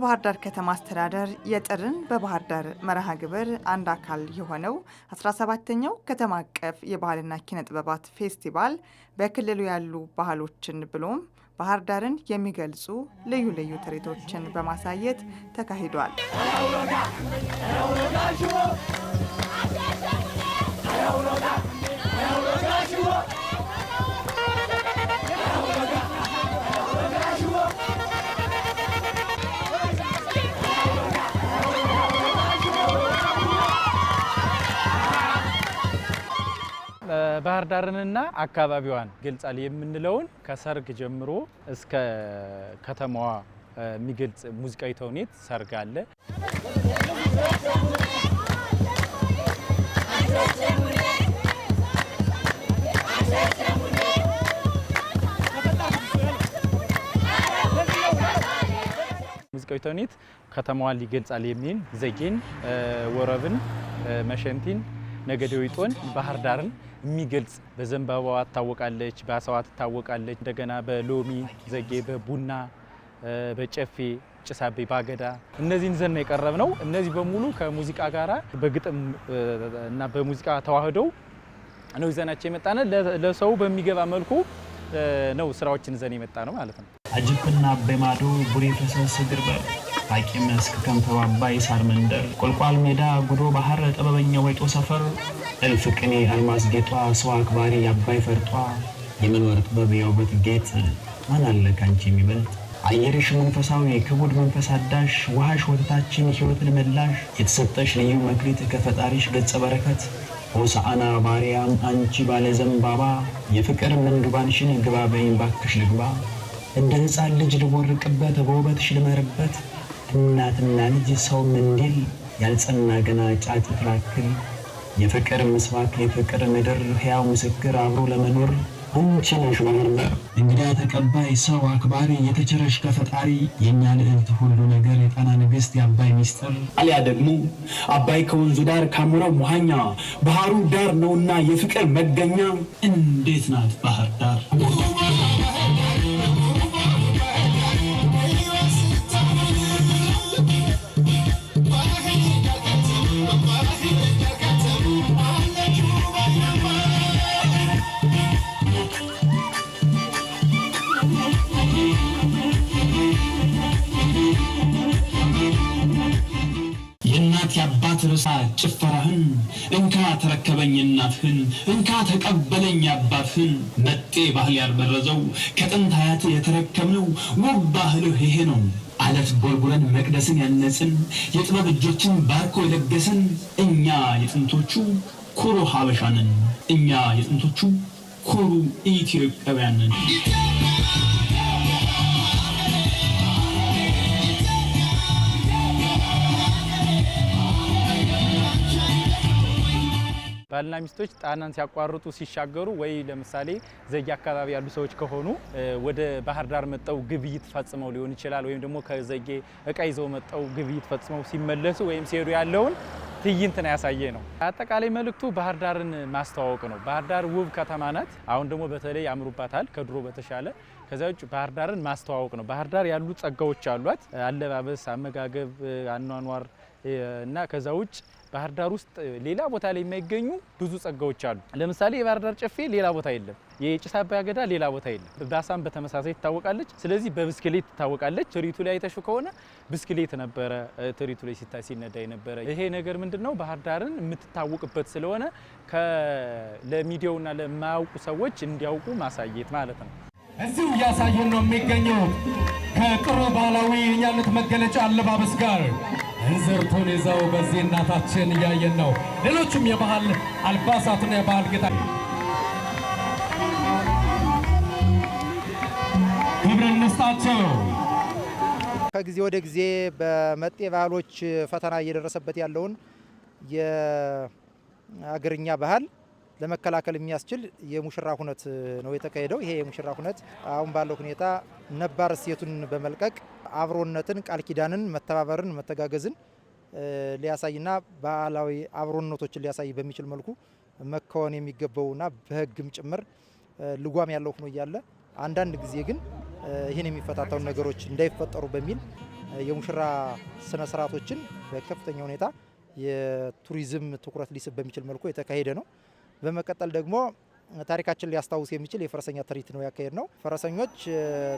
በባህር ዳር ከተማ አስተዳደር የጥርን በባህር ዳር መርሃ ግብር አንድ አካል የሆነው 17ኛው ከተማ አቀፍ የባህልና ኪነ ጥበባት ፌስቲቫል በክልሉ ያሉ ባህሎችን ብሎም ባህር ዳርን የሚገልጹ ልዩ ልዩ ትርኢቶችን በማሳየት ተካሂዷል። ባህር ዳርንና አካባቢዋን ገልጻል የምንለውን ከሰርግ ጀምሮ እስከ ከተማዋ የሚገልጽ ሙዚቃዊ ተውኔት ሰርግ አለ። ሙዚቃዊ ተውኔት ከተማዋን ሊገልጻል የሚል ዘጌን፣ ወረብን፣ መሸንቲን፣ ነገደዊጦን፣ ባህር ዳርን የሚገልጽ በዘንባባዋ ትታወቃለች፣ በአሳዋ ትታወቃለች። እንደገና በሎሚ ዘጌ፣ በቡና፣ በጨፌ፣ ጭሳቤ፣ ባገዳ እነዚህን ዘና የቀረብ ነው። እነዚህ በሙሉ ከሙዚቃ ጋራ በግጥም እና በሙዚቃ ተዋህደው ነው ይዘናቸው የመጣነ ለሰው በሚገባ መልኩ ነው ስራዎችን ዘን የመጣ ነው ማለት ነው። አጅብና በማዶ ቡሬ ፈሰስ ግርበር ታቂ መስክ ከንፈሩ አባይ ሳር መንደር ቆልቋል ሜዳ ጉዶ ባህር ጥበበኛው ወይጦ ሰፈር እልፍ ቅኔ አልማዝ ጌጧ ሰው አክባሪ አባይ ፈርጧ የመኖር ጥበብ የውበት ጌጥ ማን አለ ካንቺ የሚበልጥ አየርሽ መንፈሳዊ ክቡድ መንፈስ አዳሽ ውሃሽ ወተታችን ሕይወትን መላሽ የተሰጠሽ ልዩ መክሊት ከፈጣሪሽ ገጸ በረከት ሆሳዕና ማርያም አንቺ ባለ ዘንባባ የፍቅር መንዱባንሽን ግባ በይን ባክሽ ልግባ እንደ ሕፃን ልጅ ልቦርቅበት በውበትሽ ልመርበት እናትና ልጅ ሰው ምንዲል ያልጸና ገና ጫጭ ትላክል የፍቅር ምስባክ የፍቅር ምድር ሕያው ምስክር አብሮ ለመኖር አንቺ ነሽ ባህር ዳር እንግዳ ተቀባይ ሰው አክባሪ የተቸረሽ ከፈጣሪ የኛ ልዕልት ሁሉ ነገር የጣና ንግሥት የአባይ ሚስጥር አልያ ደግሞ አባይ ከወንዙ ዳር ካሞራው መሃኛ ባህሩ ዳር ነውና የፍቅር መገኛ እንዴት ናት ባህር ዳር ያባት ርሳ ጭፈራህን እንካ ተረከበኝ እናትህን እንካ ተቀበለኝ አባትህን መጤ ባህል ያልበረዘው ከጥንት አያት የተረከምነው ውብ ባህልህ ይሄ ነው። አለት ቦልቡለን መቅደስን ያነጽን የጥበብ እጆችን ባርኮ የለገሰን እኛ የጥንቶቹ ኩሩ ሀበሻንን እኛ የጥንቶቹ ኩሩ ኢትዮጵያውያንን ባልና ሚስቶች ጣናን ሲያቋርጡ ሲሻገሩ ወይ ለምሳሌ ዘጌ አካባቢ ያሉ ሰዎች ከሆኑ ወደ ባህር ዳር መጣው ግብይት ፈጽመው ሊሆን ይችላል ወይም ደግሞ ከዘጌ እቃ ይዘው መጣው ግብይት ፈጽመው ሲመለሱ ወይም ሲሄዱ ያለውን ትዕይንት ነው ያሳየ ነው። አጠቃላይ መልእክቱ ባህር ዳርን ማስተዋወቅ ነው። ባህር ዳር ውብ ከተማ ናት። አሁን ደግሞ በተለይ ያምሩባታል ከድሮ በተሻለ። ከዛ ውጭ ባህር ዳርን ማስተዋወቅ ነው። ባህር ዳር ያሉ ጸጋዎች አሏት፣ አለባበስ፣ አመጋገብ፣ አኗኗር እና ከዛ ውጭ ባህር ዳር ውስጥ ሌላ ቦታ ላይ የማይገኙ ብዙ ጸጋዎች አሉ። ለምሳሌ የባህር ዳር ጨፌ ሌላ ቦታ የለም። የጭስ አባይ አገዳ ሌላ ቦታ የለም። ባሳም በተመሳሳይ ትታወቃለች። ስለዚህ በብስክሌት ትታወቃለች። ትርኢቱ ላይ አይተሽው ከሆነ ብስክሌት ነበረ ትርኢቱ ላይ ሲነዳ የነበረ። ይሄ ነገር ምንድነው ባህር ዳርን የምትታወቅበት ስለሆነ ለሚዲያውና ለማያውቁ ሰዎች እንዲያውቁ ማሳየት ማለት ነው። እዚሁ እያሳየን ነው የሚገኘው ከጥሩ ባህላዊ የኛነት መገለጫ አለባበስ ጋር እንዝርቱን ይዘው በዚህ እናታችን እያየን ነው። ሌሎችም የባህል አልባሳትና የባህል ጌጣ ክብር እንስጣቸው። ከጊዜ ወደ ጊዜ በመጤ ባህሎች ፈተና እየደረሰበት ያለውን የአገርኛ ባህል ለመከላከል የሚያስችል የሙሽራ ሁነት ነው የተካሄደው። ይሄ የሙሽራ ሁነት አሁን ባለው ሁኔታ ነባር እሴቱን በመልቀቅ አብሮነትን፣ ቃል ኪዳንን፣ መተባበርን፣ መተጋገዝን ሊያሳይና ባህላዊ አብሮነቶችን ሊያሳይ በሚችል መልኩ መከወን የሚገባውና በሕግም ጭምር ልጓም ያለው ሆኖ እያለ አንዳንድ ጊዜ ግን ይህን የሚፈታተኑ ነገሮች እንዳይፈጠሩ በሚል የሙሽራ ስነ ስርዓቶችን በከፍተኛ ሁኔታ የቱሪዝም ትኩረት ሊስብ በሚችል መልኩ የተካሄደ ነው። በመቀጠል ደግሞ ታሪካችን ሊያስታውስ የሚችል የፈረሰኛ ትርኢት ነው ያካሄድ ነው። ፈረሰኞች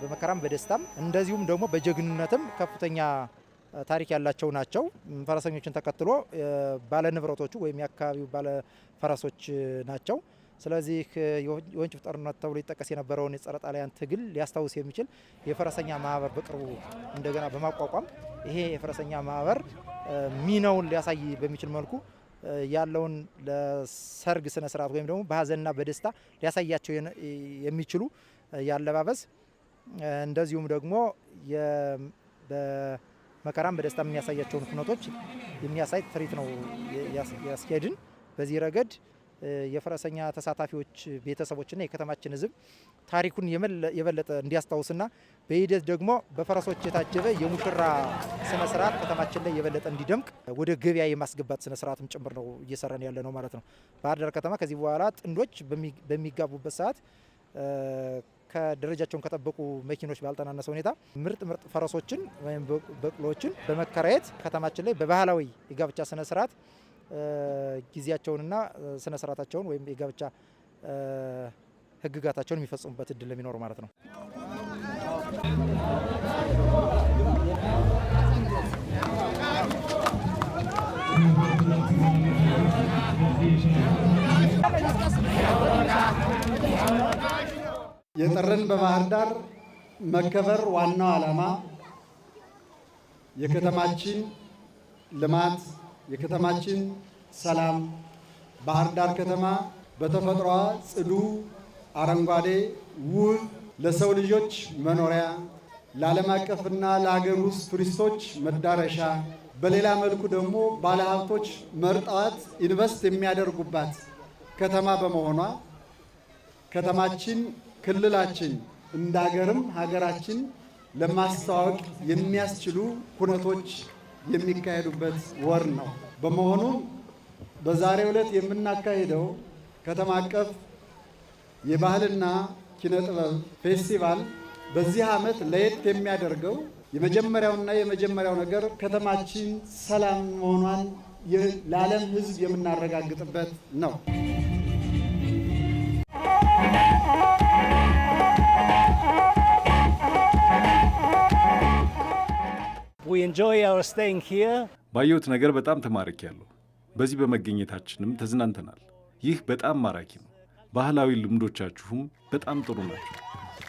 በመከራም በደስታም እንደዚሁም ደግሞ በጀግንነትም ከፍተኛ ታሪክ ያላቸው ናቸው። ፈረሰኞችን ተከትሎ ባለ ንብረቶቹ ወይም የአካባቢው ባለ ፈረሶች ናቸው። ስለዚህ የወንጭፍ ጦርነት ተብሎ ይጠቀስ የነበረውን የጸረ ጣሊያን ትግል ሊያስታውስ የሚችል የፈረሰኛ ማህበር በቅርቡ እንደገና በማቋቋም ይሄ የፈረሰኛ ማህበር ሚናውን ሊያሳይ በሚችል መልኩ ያለውን ለሰርግ ስነ ስርዓት ወይም ደግሞ በሀዘንና በደስታ ሊያሳያቸው የሚችሉ ያለባበስ እንደዚሁም ደግሞ በመከራም በደስታ የሚያሳያቸውን ሁነቶች የሚያሳይ ትርኢት ነው ያስኬድን። በዚህ ረገድ የፈረሰኛ ተሳታፊዎች ቤተሰቦችና የከተማችን ሕዝብ ታሪኩን የበለጠ እንዲያስታውስና በሂደት ደግሞ በፈረሶች የታጀበ የሙሽራ ስነ ስርዓት ከተማችን ላይ የበለጠ እንዲደምቅ ወደ ገበያ የማስገባት ስነ ስርዓትም ጭምር ነው እየሰራን ያለ ነው ማለት ነው። ባህር ዳር ከተማ ከዚህ በኋላ ጥንዶች በሚጋቡበት ሰዓት ከደረጃቸውን ከጠበቁ መኪኖች ባልተናነሰ ሁኔታ ምርጥ ፈረሶችን ወይም በቅሎችን በመከራየት ከተማችን ላይ በባህላዊ የጋብቻ ስነ ስርዓት ጊዜያቸውንና ስነ ስርዓታቸውን ወይም የጋብቻ ህግጋታቸውን የሚፈጽሙበት እድል ለሚኖሩ ማለት ነው። የጥርን በባህር ዳር መከበር ዋናው ዓላማ የከተማችን ልማት፣ የከተማችን ሰላም፣ ባህር ዳር ከተማ በተፈጥሯ ጽዱ፣ አረንጓዴ፣ ውብ፣ ለሰው ልጆች መኖሪያ፣ ለዓለም አቀፍና ለሀገር ውስጥ ቱሪስቶች መዳረሻ፣ በሌላ መልኩ ደግሞ ባለሀብቶች መርጠዋት ኢንቨስት የሚያደርጉባት ከተማ በመሆኗ ከተማችን፣ ክልላችን እንደ ሀገርም ሀገራችን ለማስተዋወቅ የሚያስችሉ ኩነቶች የሚካሄዱበት ወር ነው። በመሆኑም በዛሬው ዕለት የምናካሄደው ከተማ አቀፍ የባህልና ኪነ ጥበብ ፌስቲቫል በዚህ ዓመት ለየት የሚያደርገው የመጀመሪያው ነገር ከተማችን ሰላም መሆኗን ለዓለም ሕዝብ የምናረጋግጥበት ነው። ባየሁት ነገር በጣም ተማርኬያለሁ። በዚህ በመገኘታችንም ተዝናንተናል። ይህ በጣም ማራኪ ነው። ባህላዊ ልምዶቻችሁም በጣም ጥሩ ናቸው።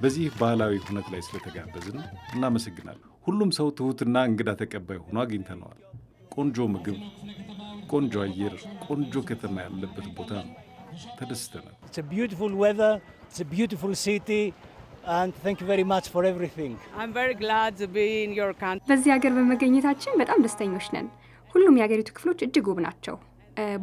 በዚህ ባህላዊ ሁነት ላይ ስለተጋበዝን እናመሰግናለን። ሁሉም ሰው ትሁትና እንግዳ ተቀባይ ሆኖ አግኝተነዋል። ቆንጆ ምግብ፣ ቆንጆ አየር፣ ቆንጆ ከተማ ያለበት ቦታ ነው። ተደስተናል። And thank you very much for everything. I'm very glad to be in your country. በዚህ ሀገር በመገኘታችን በጣም ደስተኞች ነን። ሁሉም የሀገሪቱ ክፍሎች እጅግ ውብ ናቸው።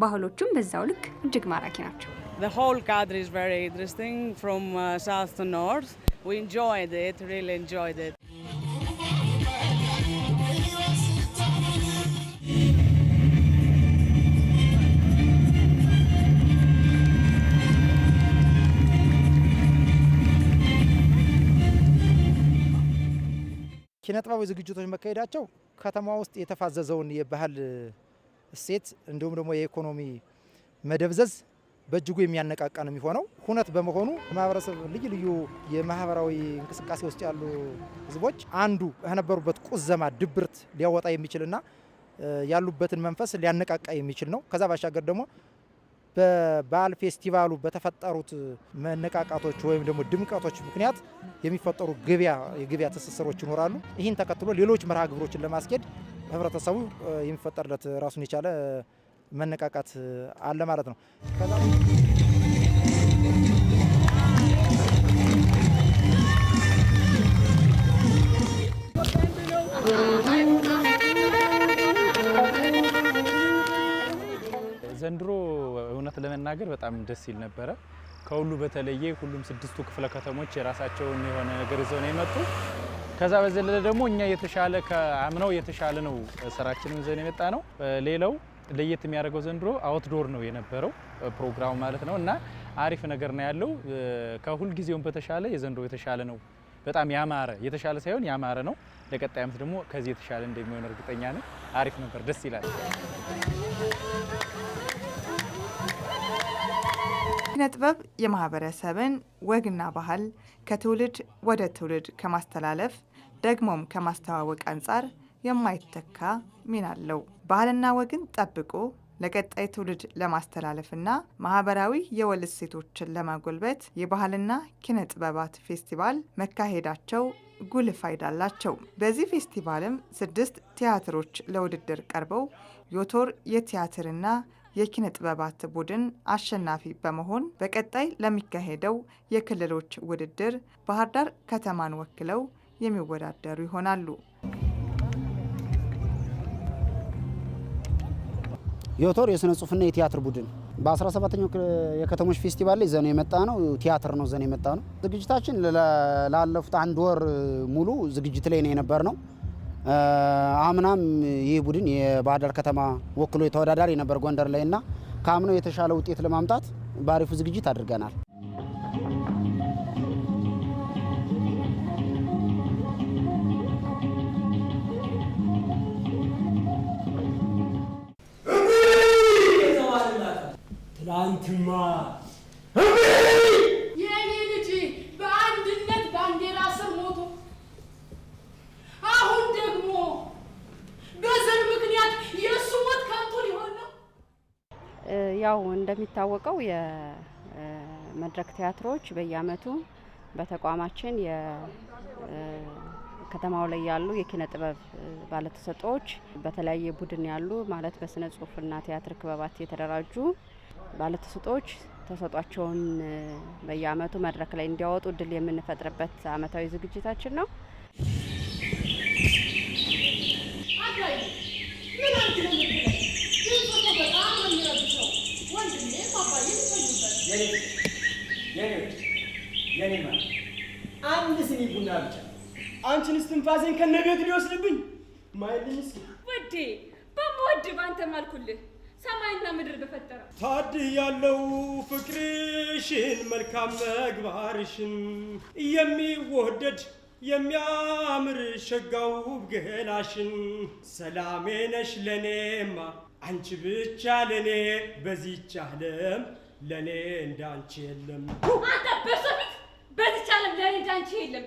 ባህሎቹም በዛው ልክ እጅግ ማራኪ ናቸው። The whole country is very interesting from south to north. We enjoyed it, really enjoyed it. ኪነጥበባዊ ዝግጅቶች መካሄዳቸው ከተማ ውስጥ የተፋዘዘውን የባህል እሴት እንዲሁም ደግሞ የኢኮኖሚ መደብዘዝ በእጅጉ የሚያነቃቃ ነው የሚሆነው። ሁነት በመሆኑ ማህበረሰብ ልዩ ልዩ የማህበራዊ እንቅስቃሴ ውስጥ ያሉ ህዝቦች አንዱ ከነበሩበት ቁዘማ ድብርት ሊያወጣ የሚችልና ያሉበትን መንፈስ ሊያነቃቃ የሚችል ነው። ከዛ ባሻገር ደግሞ በባህል ፌስቲቫሉ በተፈጠሩት መነቃቃቶች ወይም ደግሞ ድምቀቶች ምክንያት የሚፈጠሩ የገበያ ትስስሮች ይኖራሉ። ይህን ተከትሎ ሌሎች መርሃ ግብሮችን ለማስኬድ ህብረተሰቡ የሚፈጠርለት ራሱን የቻለ መነቃቃት አለ ማለት ነው። ዘንድሮ እውነት ለመናገር በጣም ደስ ይል ነበረ። ከሁሉ በተለየ ሁሉም ስድስቱ ክፍለ ከተሞች የራሳቸውን የሆነ ነገር ይዘው ነው የመጡ። ከዛ በዘለለ ደግሞ እኛ የተሻለ ከአምናው የተሻለ ነው ስራችንን ይዘን የመጣ ነው። ሌላው ለየት የሚያደርገው ዘንድሮ አውትዶር ነው የነበረው ፕሮግራሙ ማለት ነው እና አሪፍ ነገር ነው ያለው። ከሁል ጊዜውም በተሻለ የዘንድሮ የተሻለ ነው። በጣም ያማረ የተሻለ ሳይሆን ያማረ ነው። ለቀጣይ ዓመት ደግሞ ከዚህ የተሻለ እንደሚሆን እርግጠኛ ነኝ። አሪፍ ነበር፣ ደስ ይላል። ኪነ ጥበብ የማህበረሰብን ወግና ባህል ከትውልድ ወደ ትውልድ ከማስተላለፍ ደግሞም ከማስተዋወቅ አንጻር የማይተካ ሚና አለው። ባህልና ወግን ጠብቆ ለቀጣይ ትውልድ ለማስተላለፍና ማህበራዊ የወል እሴቶችን ለማጎልበት የባህልና ኪነ ጥበባት ፌስቲቫል መካሄዳቸው ጉልህ ፋይዳ አላቸው። በዚህ ፌስቲቫልም 6 ቲያትሮች ለውድድር ቀርበው ዮቶር የቲያትርና የኪነ ጥበባት ቡድን አሸናፊ በመሆን በቀጣይ ለሚካሄደው የክልሎች ውድድር ባህር ዳር ከተማን ወክለው የሚወዳደሩ ይሆናሉ። ዮቶር የስነ ጽሁፍና የቲያትር ቡድን በ17ኛው የከተሞች ፌስቲቫል ላይ ዘነ የመጣ ነው። ቲያትር ነው ዘነ የመጣ ነው። ዝግጅታችን ላለፉት 1 ወር ሙሉ ዝግጅት ላይ ነው የነበር ነው። አምናም ይህ ቡድን የባህር ዳር ከተማ ወክሎ የተወዳዳሪ ነበር ጎንደር ላይ እና ከአምናው የተሻለ ውጤት ለማምጣት ባሪፉ ዝግጅት አድርገናል። ትላንትማ የኔ ልጅ በአንድነት ባንዲራ ስር ሞቶ አሁን ደግሞ በዘር ምክንያት የእሱ ሞት ከንቱ ሊሆን ነው። ያው እንደሚታወቀው የመድረክ ቲያትሮች በየዓመቱ በተቋማችን ከተማው ላይ ያሉ የኪነ ጥበብ ባለተሰጥኦዎች በተለያየ ቡድን ያሉ ማለት በስነ ጽሁፍና ቲያትር ክበባት የተደራጁ ባለተሰጥኦዎች ተሰጧቸውን በየዓመቱ መድረክ ላይ እንዲያወጡ እድል የምንፈጥርበት ዓመታዊ ዝግጅታችን ነው። አንድ ስኒ ቡና ብቻ አንቺን እስትንፋሴን ከነቤት ሊወስድብኝ ማይልኝ እስኪ ወዴ በመወድ ባንተ ማልኩልህ ሰማይና ምድር በፈጠረ ታድህ ያለው ፍቅርሽን መልካም መግባርሽን የሚወደድ የሚያምር ሸጋው ገላሽን ሰላሜ ነሽ ለኔማ አንቺ ብቻ ለኔ በዚህች ዓለም ለኔ እንዳንቺ የለም። አንተ በሰፊት በዚህች ዓለም ለኔ እንዳንቺ የለም።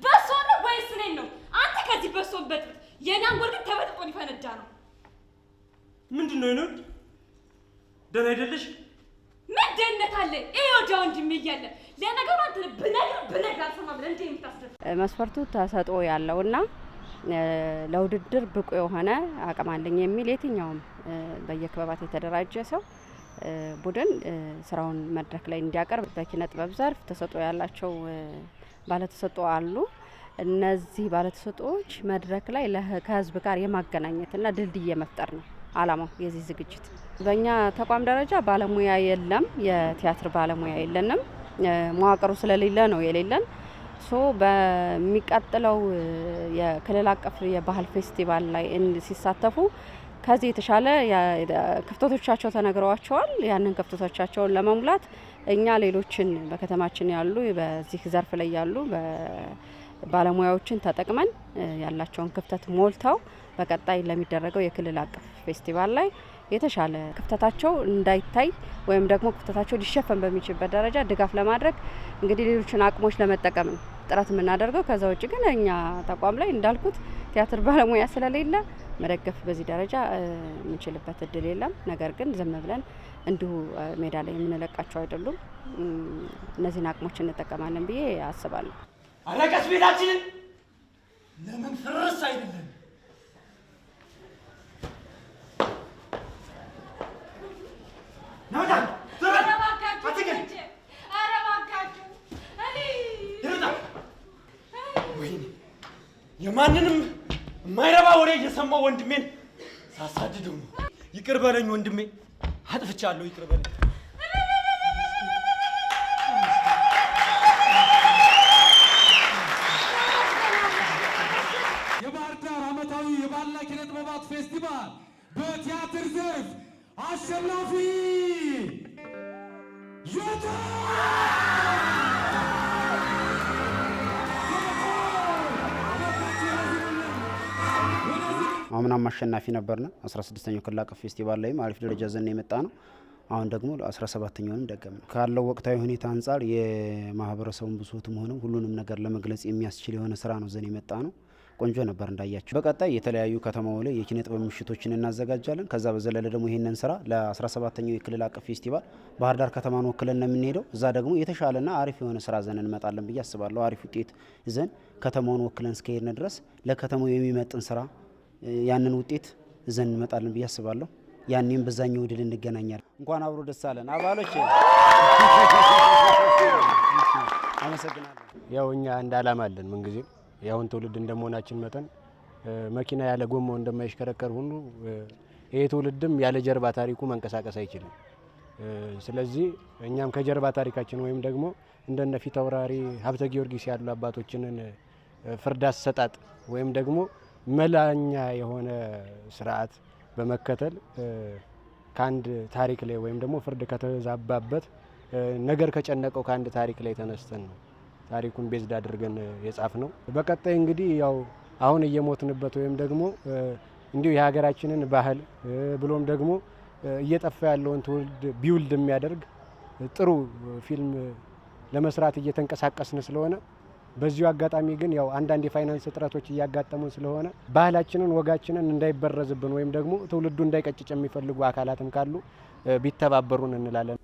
በሶ ነው ወይስ እኔን ነው? አንተ ከዚህ በሶን በጥብጥ የኔ አንጎል ግን ተበጥጦ ሊፈነዳ ነው። ምንድነው ነው? ደህና አይደለሽ? ምን ደህንነት አለ? ይሄ ወዲያ ወንድሜ እያለ ለነገሩ አንተ ብነግር አልሰማም ብለህ እንዴ የምታስደፍ መስፈርቱ ተሰጥኦ ያለውና ለውድድር ብቁ የሆነ አቅም አለኝ የሚል የትኛውም በየክበባት የተደራጀ ሰው ቡድን ስራውን መድረክ ላይ እንዲያቀርብ በኪነ ጥበብ ዘርፍ ተሰጥኦ ያላቸው ባለተሰጥኦ አሉ። እነዚህ ባለተሰጥኦዎች መድረክ ላይ ከህዝብ ጋር የማገናኘትና ድልድይ የመፍጠር ነው አላማው የዚህ ዝግጅት። በእኛ ተቋም ደረጃ ባለሙያ የለም፣ የቲያትር ባለሙያ የለንም። መዋቅሩ ስለሌለ ነው የሌለን። በሚቀጥለው የክልል አቀፍ የባህል ፌስቲቫል ላይ ሲሳተፉ ከዚህ የተሻለ ክፍተቶቻቸው ተነግረዋቸዋል። ያንን ክፍተቶቻቸውን ለመሙላት እኛ ሌሎችን በከተማችን ያሉ በዚህ ዘርፍ ላይ ያሉ ባለሙያዎችን ተጠቅመን ያላቸውን ክፍተት ሞልተው በቀጣይ ለሚደረገው የክልል አቀፍ ፌስቲቫል ላይ የተሻለ ክፍተታቸው እንዳይታይ ወይም ደግሞ ክፍተታቸው ሊሸፈን በሚችልበት ደረጃ ድጋፍ ለማድረግ እንግዲህ ሌሎችን አቅሞች ለመጠቀም ጥረት የምናደርገው። ከዛ ውጭ ግን እኛ ተቋም ላይ እንዳልኩት ቲያትር ባለሙያ ስለሌለ መደገፍ በዚህ ደረጃ የምንችልበት እድል የለም። ነገር ግን ዝም ብለን እንዲሁ ሜዳ ላይ የምንለቃቸው አይደሉም። እነዚህን አቅሞች እንጠቀማለን ብዬ አስባለሁ። አረቀስ ቤታችንን ለምን ፍርስ አይደለም? የማንንም የማይረባ ወሬ እየሰማው ወንድሜን ሳሳድደው ነው። ይቅር በለኝ ወንድሜ፣ አጥፍቻለሁ፣ ይቅር በለኝ። የባህር ዳር ዓመታዊ የባህልና ኪነ ጥበባት ፌስቲቫል በቲያትር ዘርፍ አሸናፊ ዮቶር አምናም አሸናፊ ነበርና 16ኛው ክልል አቀፍ ፌስቲቫል ላይም አሪፍ ደረጃ ዘን የመጣ ነው። አሁን ደግሞ 17ኛውንም ደገም ካለው ወቅታዊ ሁኔታ አንጻር የማህበረሰቡን ብሶትም ሆነ ሁሉንም ነገር ለመግለጽ የሚያስችል የሆነ ስራ ነው ዘን የመጣ ነው። ቆንጆ ነበር እንዳያችሁ። በቀጣይ የተለያዩ ከተማው ላይ የኪነ ጥበብ ምሽቶችን እናዘጋጃለን። ከዛ በዘለለ ደግሞ ይሄንን ስራ ለ17ኛው የክልል አቀፍ ፌስቲቫል ባህር ዳር ከተማን ወክለን ነው የምንሄደው። እዛ ደግሞ የተሻለና አሪፍ የሆነ ስራ ዘን እንመጣለን ብዬ አስባለሁ። አሪፍ ውጤት ዘን ከተማውን ወክለን እስከሄድን ድረስ ለከተማው የሚመጥን ስራ ያንን ውጤት ዘን እንመጣለን ብዬ አስባለሁ። ያኔም በዛኛው ድል እንገናኛለን። እንኳን አብሮ ደስ አለን አባሎች። አመሰግናለሁ። ያው እኛ እንደ አላማ አለን ምን ጊዜ ያውን ትውልድ እንደመሆናችን መጠን መኪና ያለ ጎማው እንደማይሽከረከር ሁሉ ይሄ ትውልድም ያለ ጀርባ ታሪኩ መንቀሳቀስ አይችልም። ስለዚህ እኛም ከጀርባ ታሪካችን ወይም ደግሞ እንደነ ፊት አውራሪ ሀብተ ጊዮርጊስ ያሉ አባቶችንን ፍርድ አሰጣጥ ወይም ደግሞ መላኛ የሆነ ስርዓት በመከተል ከአንድ ታሪክ ላይ ወይም ደግሞ ፍርድ ከተዛባበት ነገር ከጨነቀው ከአንድ ታሪክ ላይ ተነስተን ነው ታሪኩን ቤዝድ አድርገን የጻፍ ነው። በቀጣይ እንግዲህ ያው አሁን እየሞትንበት ወይም ደግሞ እንዲሁ የሀገራችንን ባህል ብሎም ደግሞ እየጠፋ ያለውን ትውልድ ቢውልድ የሚያደርግ ጥሩ ፊልም ለመስራት እየተንቀሳቀስን ስለሆነ በዚሁ አጋጣሚ ግን ያው አንዳንድ የፋይናንስ እጥረቶች እያጋጠሙን ስለሆነ ባህላችንን ወጋችንን እንዳይበረዝብን ወይም ደግሞ ትውልዱ እንዳይቀጭጭ የሚፈልጉ አካላትም ካሉ ቢተባበሩን እንላለን።